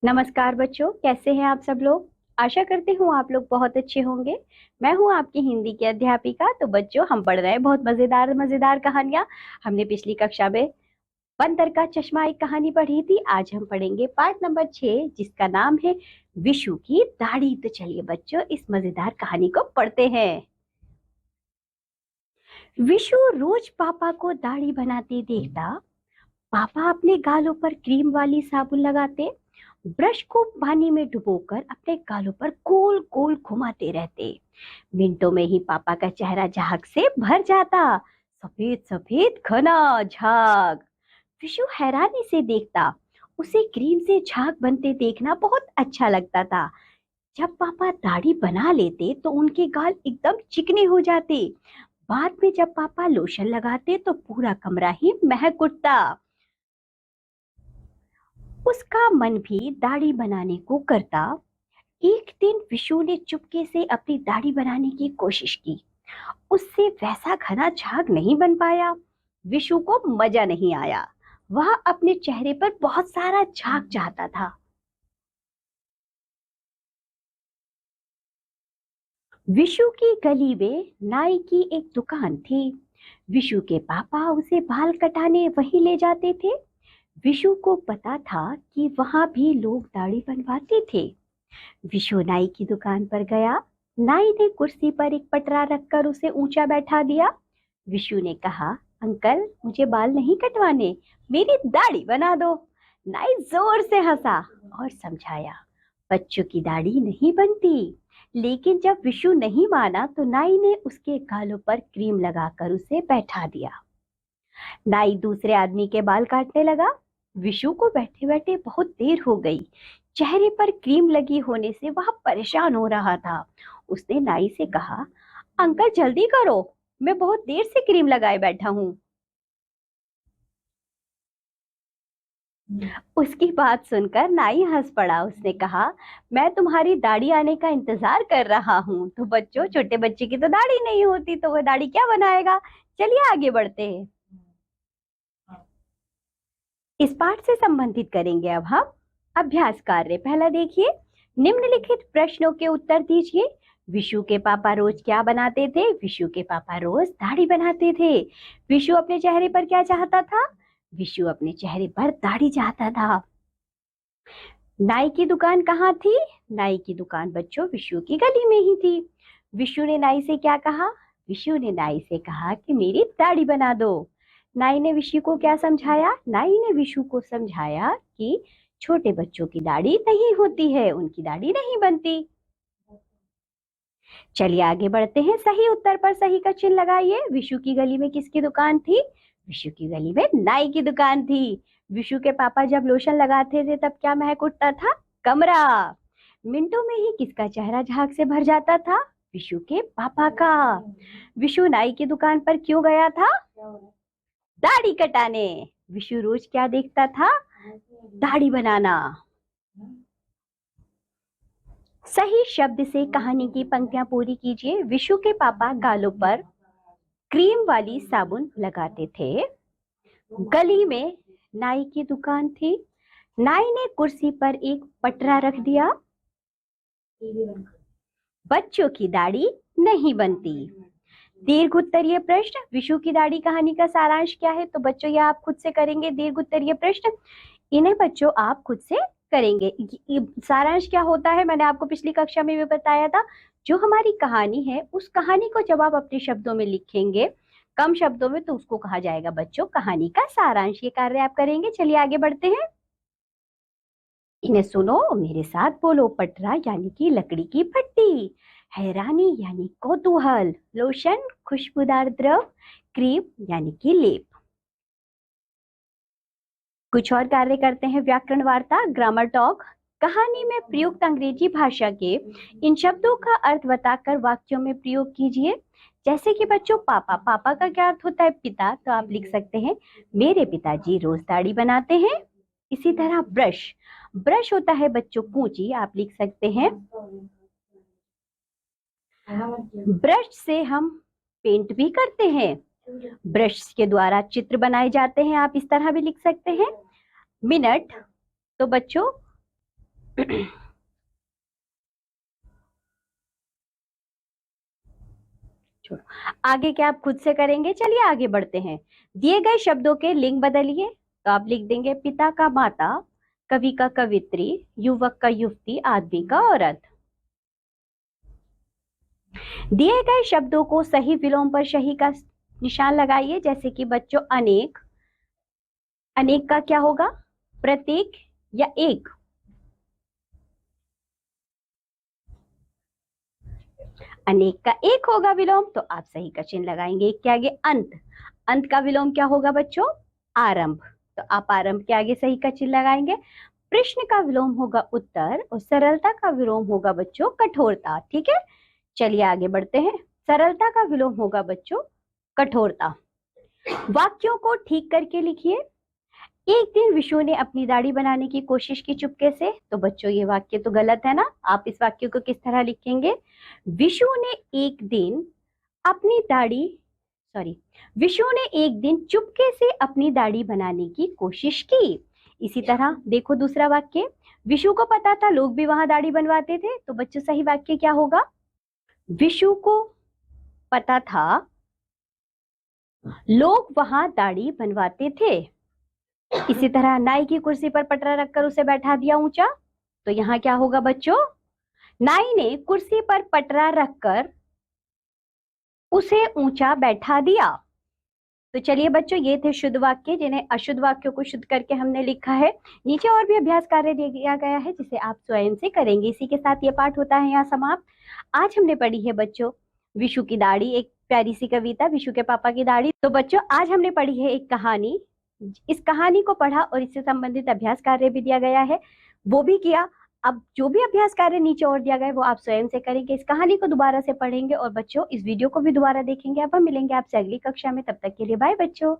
नमस्कार बच्चों, कैसे हैं आप सब लोग। आशा करती हूँ आप लोग बहुत अच्छे होंगे। मैं हूँ आपकी हिंदी की अध्यापिका। तो बच्चों, हम पढ़ रहे हैं बहुत मजेदार मजेदार कहानियां। हमने पिछली कक्षा में बंदर का चश्मा एक कहानी पढ़ी थी। आज हम पढ़ेंगे पार्ट नंबर 6, जिसका नाम है विशु की दाढ़ी। तो चलिए बच्चों, इस मजेदार कहानी को पढ़ते हैं। विशु रोज पापा को दाढ़ी बनाते देखता। पापा अपने गालों पर क्रीम वाली साबुन लगाते, ब्रश को पानी में डुबोकर अपने गालों पर गोल गोल घुमाते रहते। मिनटों में ही पापा का चेहरा झाग से भर जाता। सफेद सफेद घना झाग। विशु हैरानी से देखता। उसे क्रीम से झाग बनते देखना बहुत अच्छा लगता था। जब पापा दाढ़ी बना लेते तो उनके गाल एकदम चिकने हो जाते। बाद में जब पापा लोशन लगाते तो पूरा कमरा ही महक उठता। उसका मन भी दाढ़ी बनाने को करता। एक दिन विशु ने चुपके से अपनी दाढ़ी बनाने की कोशिश की। उससे वैसा घना झाग नहीं बन पाया। विशु को मजा नहीं आया। वह अपने चेहरे पर बहुत सारा झाग चाहता था। विशु की गली में नाई की एक दुकान थी। विशु के पापा उसे बाल कटाने वहीं ले जाते थे। विशु को पता था कि वहां भी लोग दाढ़ी बनवाते थे। विशु नाई की दुकान पर गया। नाई ने कुर्सी पर एक पटरा रखकर उसे ऊंचा बैठा दिया। विशु ने कहा, अंकल मुझे बाल नहीं कटवाने, मेरी दाढ़ी बना दो। नाई जोर से हंसा और समझाया, बच्चों की दाढ़ी नहीं बनती। लेकिन जब विशु नहीं माना तो नाई ने उसके गालों पर क्रीम लगाकर उसे बैठा दिया। नाई दूसरे आदमी के बाल काटने लगा। विशु को बैठे बैठे बहुत देर हो गई। चेहरे पर क्रीम लगी होने से वह परेशान हो रहा था। उसने नाई से कहा, अंकल जल्दी करो, मैं बहुत देर से क्रीम लगाए बैठा हूँ। उसकी बात सुनकर नाई हंस पड़ा। उसने कहा, मैं तुम्हारी दाढ़ी आने का इंतजार कर रहा हूँ। तो बच्चों, छोटे बच्चे की तो दाढ़ी नहीं होती तो वह दाढ़ी क्या बनाएगा। चलिए आगे बढ़ते हैं। इस पाठ से संबंधित करेंगे अब हम अभ्यास कार्य। पहला देखिए, निम्नलिखित प्रश्नों के उत्तर दीजिए। विशु के पापा रोज क्या बनाते थे। विशु के पापा रोज दाढ़ी बनाते थे। विशु अपने चेहरे पर क्या चाहता था। विशु अपने चेहरे पर दाढ़ी चाहता था। नाई की दुकान कहाँ थी। नाई की दुकान बच्चों विशु की गली में ही थी। विशु ने नाई से क्या कहा। विशु ने नाई से कहा कि मेरी दाढ़ी बना दो। नाई ने विशु को क्या समझाया। नाई ने विशु को समझाया कि छोटे बच्चों की दाढ़ी नहीं होती है, उनकी दाढ़ी नहीं बनती। चलिए आगे बढ़ते हैं। सही उत्तर पर सही का चिन्ह लगाइए। विशु की गली में किसकी दुकान थी। विशु की गली में नाई की दुकान थी। विशु के पापा जब लोशन लगाते थे तब क्या महक उठता था। कमरा। मिनटों में ही किसका चेहरा झाग से भर जाता था। विशु के पापा का। विशु नाई की दुकान पर क्यों गया था। दाढ़ी कटाने। विशु रोज क्या देखता था। दाढ़ी बनाना। सही शब्द से कहानी की पंक्तियां पूरी कीजिए। विशु के पापा गालों पर क्रीम वाली साबुन लगाते थे। गली में नाई की दुकान थी। नाई ने कुर्सी पर एक पटरा रख दिया। बच्चों की दाढ़ी नहीं बनती। दीर्घ उत्तरीय प्रश्न, विशु की दाढ़ी कहानी का सारांश क्या है। तो बच्चों ये आप खुद से करेंगे। दीर्घ उत्तरीय प्रश्न इन्हें बच्चों आप खुद से करेंगे। सारांश क्या होता है मैंने आपको पिछली कक्षा में भी बताया था। जो हमारी कहानी है उस कहानी को जब आप अपने शब्दों में लिखेंगे, कम शब्दों में, तो उसको कहा जाएगा बच्चों कहानी का सारांश। ये कार्य आप करेंगे। चलिए आगे बढ़ते हैं। इन्हें सुनो, मेरे साथ बोलो। पटरा यानी कि लकड़ी की भट्टी। हैरानी यानी कौतूहल। लोशन खुशबूदार द्रव। क्रीम यानी कि लेप। कुछ और कार्य करते हैं। व्याकरण वार्ता, ग्रामर टॉक। कहानी में प्रयुक्त अंग्रेजी भाषा के इन शब्दों का अर्थ बताकर वाक्यों में प्रयोग कीजिए। जैसे कि बच्चों, पापा, पापा का क्या अर्थ होता है। पिता, तो आप लिख सकते हैं मेरे पिताजी रोज दाढ़ी बनाते हैं। इसी तरह ब्रश, ब्रश होता है बच्चों कूंची, आप लिख सकते हैं ब्रश से हम पेंट भी करते हैं। ब्रश के द्वारा चित्र बनाए जाते हैं, आप इस तरह भी लिख सकते हैं। मिनट, तो बच्चों छोड़ो, आगे क्या आप खुद से करेंगे? चलिए आगे बढ़ते हैं। दिए गए शब्दों के लिंग बदलिए। तो आप लिख देंगे पिता का माता, कवि का कवित्री, युवक का युवती, आदमी का औरत। दिए गए शब्दों को सही विलोम पर सही का निशान लगाइए। जैसे कि बच्चों अनेक, अनेक का क्या होगा? प्रत्येक या एक? अनेक का एक होगा विलोम, तो आप सही का चिन्ह लगाएंगे। एक के आगे अंत, अंत का विलोम क्या होगा बच्चों? आरंभ, तो आप आरंभ के आगे सही का चिन्ह लगाएंगे। प्रश्न का विलोम होगा उत्तर और सरलता का विलोम होगा बच्चों कठोरता। ठीक है, चलिए आगे बढ़ते हैं। सरलता का विलोम होगा बच्चों कठोरता। वाक्यों को ठीक करके लिखिए। एक दिन विशु ने अपनी दाढ़ी बनाने की कोशिश की चुपके से। तो बच्चों ये वाक्य तो गलत है ना। आप इस वाक्य को किस तरह लिखेंगे? विशु ने एक दिन अपनी दाढ़ी विशु ने एक दिन चुपके से अपनी दाढ़ी बनाने की कोशिश की। इसी तरह देखो दूसरा वाक्य, विशु को पता था लोग भी वहां दाढ़ी बनवाते थे। तो बच्चों सही वाक्य क्या होगा? विशु को पता था लोग वहां दाढ़ी बनवाते थे। इसी तरह नाई की कुर्सी पर पटरा रखकर उसे बैठा दिया ऊंचा। तो यहाँ क्या होगा बच्चों? नाई ने कुर्सी पर पटरा रखकर उसे ऊंचा बैठा दिया। तो चलिए बच्चों ये थे शुद्ध वाक्य, जिन्हें अशुद्ध वाक्यों को शुद्ध करके हमने लिखा है। नीचे और भी अभ्यास कार्य दिया गया है जिसे आप स्वयं से करेंगे। इसी के साथ ये पाठ होता है यहाँ समाप्त। आज हमने पढ़ी है बच्चों विशु की दाढ़ी, एक प्यारी सी कविता विशु के पापा की दाढ़ी। तो बच्चों आज हमने पढ़ी है एक कहानी। इस कहानी को पढ़ा और इससे संबंधित अभ्यास कार्य भी दिया गया है, वो भी किया। अब जो भी अभ्यास कार्य नीचे और दिया गया है वो आप स्वयं से करेंगे। इस कहानी को दोबारा से पढ़ेंगे और बच्चों इस वीडियो को भी दोबारा देखेंगे। अब हम मिलेंगे आपसे अगली कक्षा में, तब तक के लिए बाय बच्चों।